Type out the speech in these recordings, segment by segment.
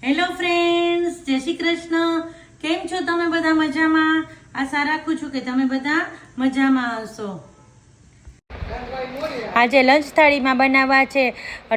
Hello friends, જય શ્રી કૃષ્ણ. કેમ છો તમે બધા? મજામાં? આશા રાખું છું કે તમે બધા મજામાં હશો. આજે લંચ થાળીમાં બનાવવા છે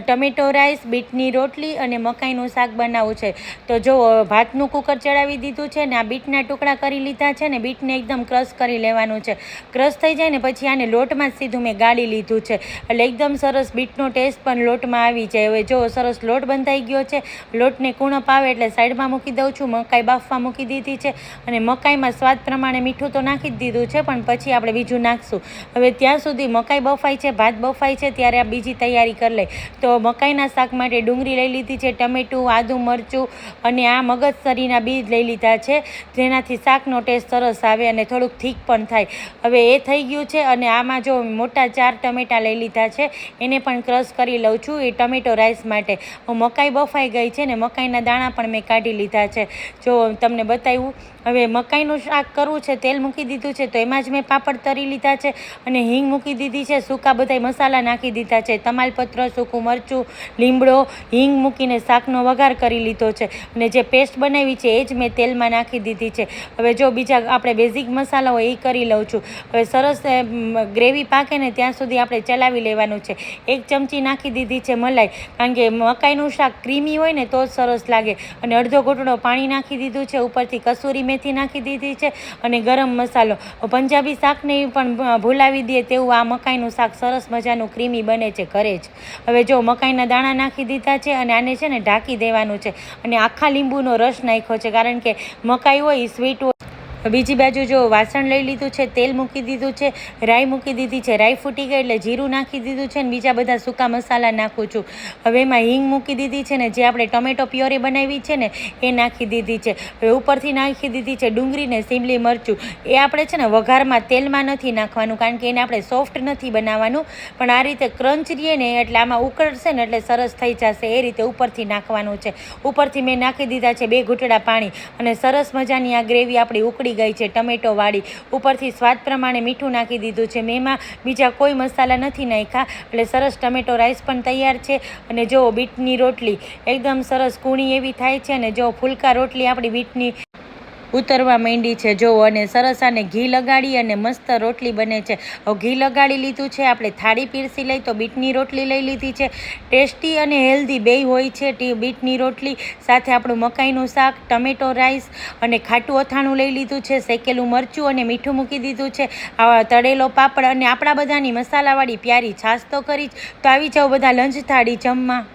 ટમેટો રાઈસ, બીટની રોટલી અને મકાઈનું શાક બનાવવું છે. તો જો ભાતનું કુકર ચડાવી દીધું છે ને આ બીટના ટુકડા કરી લીધા છે ને બીટને એકદમ ક્રશ કરી લેવાનું છે. ક્રશ થઈ જાય ને પછી આને લોટમાં જ સીધું મેં ગાળી લીધું છે એટલે એકદમ સરસ બીટનો ટેસ્ટ પણ લોટમાં આવી જાય. હવે જો સરસ લોટ બંધાઈ ગયો છે. લોટને કૂણપ આવે એટલે સાઈડમાં મૂકી દઉં છું. મકાઈ બાફવા મૂકી દીધી છે અને મકાઈમાં સ્વાદ પ્રમાણે મીઠું તો નાખી જ દીધું છે પણ પછી આપણે બીજું નાખશું. હવે ત્યાં સુધી મકાઈ બફાય છે, ભાત બફાય છે ત્યારે આ બીજી તૈયારી કરી લઈ. તો મકાઈના શાક માટે ડુંગળી લઈ લીધી છે, ટમેટું, આદું, મરચું અને આ મગજતરીના બીજ લઈ લીધા છે જેનાથી શાકનો ટેસ્ટ સરસ આવે અને થોડુંક થીક પણ થાય. હવે એ થઈ ગયું છે અને આમાં જો મોટા 4 ટમેટા લઈ લીધા છે એને પણ ક્રશ કરી લઉં છું એ ટમેટો રાઈસ માટે. મકાઈ બફાઈ ગઈ છે ને મકાઈના દાણા પણ મેં કાઢી લીધા છે. જો તમને બતાવ્યું. હવે મકાઈનું શાક કરવું છે, તેલ મૂકી દીધું છે તો એમાં જ મેં પાપડ તરી લીધા છે અને હિંગ મૂકી દીધી છે. સૂકા બધાય મસાલા નાખી દીધા છે, તમાલપત્ર, સૂકું મરચું, લીમડો, હિંગ મૂકીને શાકનો વઘાર કરી લીધો છે અને જે પેસ્ટ બનાવી છે એ જ મેં તેલમાં નાખી દીધી છે. હવે જો બીજા આપણે બેઝિક મસાલા હોય એ કરી લઉં છું. હવે સરસ ગ્રેવી પાકે ને ત્યાં સુધી આપણે ચલાવી લેવાનું છે. 1 ચમચી નાખી દીધી છે મલાઈ, કારણ કે મકાઈનું શાક ક્રીમી હોય ને તો જ સરસ લાગે. અને અડધો ઘૂંટડો પાણી નાખી દીધું છે. ઉપરથી કસૂરી મેથી નાખી દીધી છે અને ગરમ મસાલો. પંજાબી શાકને પણ ભૂલાવી દે તેવું આ મકાઈનું શાક સરસ મજાનું ક્રીમી બને છે ઘરે જ. હવે જો મકાઈના દાણા નાખી દીધા છે અને આને છે ને ઢાંકી દેવાનું છે અને આખા લીંબુનો રસ નાખ્યો છે કારણ કે મકાઈ હોય એ સ્વીટ હોય. બીજી બાજુ જો વાસણ લઈ લીધું છે, તેલ મૂકી દીધું છે, રાઈ મૂકી દીધી છે. રાઈ ફૂટી ગઈ એટલે જીરું નાખી દીધું છે ને બીજા બધા સૂકા મસાલા નાખું છું. હવે એમાં હિંગ મૂકી દીધી છે ને જે આપણે ટમેટો પ્યોરી બનાવી છે ને એ નાખી દીધી છે. હવે ઉપરથી નાખી દીધી છે ડુંગળી ને સીમલી મરચું. એ આપણે છે ને વઘારમાં તેલમાં નથી નાખવાનું કારણ કે એને આપણે સોફ્ટ નથી બનાવવાનું, પણ આ રીતે ક્રંચ રહીએ ને એટલે આમાં ઉકળશે ને એટલે સરસ થઈ જશે એ રીતે ઉપરથી નાખવાનું છે. ઉપરથી મેં નાખી દીધા છે 2 ઘૂંટડા પાણી અને સરસ મજાની આ ગ્રેવી આપણી ઉકળી ગઈ છે ટમેટો વાળી. ઉપરથી સ્વાદ પ્રમાણે મીઠું નાખી દીધું છે. મેં એમાં બીજા કોઈ મસાલા નથી નાખ્યા એટલે સરસ ટમેટો રાઈસ પણ તૈયાર છે. અને જો બીટની રોટલી એકદમ સરસ કૂણી એવી થાય છે અને જો ફુલકા રોટલી આપણી બીટની ઉતરવા માંડી છે જો. અને સરસ આને ઘી લગાડી અને મસ્ત રોટલી બને છે. હવે ઘી લગાડી લીધું છે. આપણે થાળી પીરસી લઈ તો બીટની રોટલી લઈ લીધી છે. ટેસ્ટી અને હેલ્ધી બેય હોય છે બીટની રોટલી સાથે આપણું મકાઈનું શાક, ટમેટો રાઈસ અને ખાટું અથાણું લઈ લીધું છે. શેકેલું મરચું અને મીઠું મૂકી દીધું છે. આવા તળેલો પાપડ અને આપણા બધાની મસાલાવાળી પ્યારી છાશ તો કરી જ. તો આવી જાઓ બધા લંચ થાળી જમવા.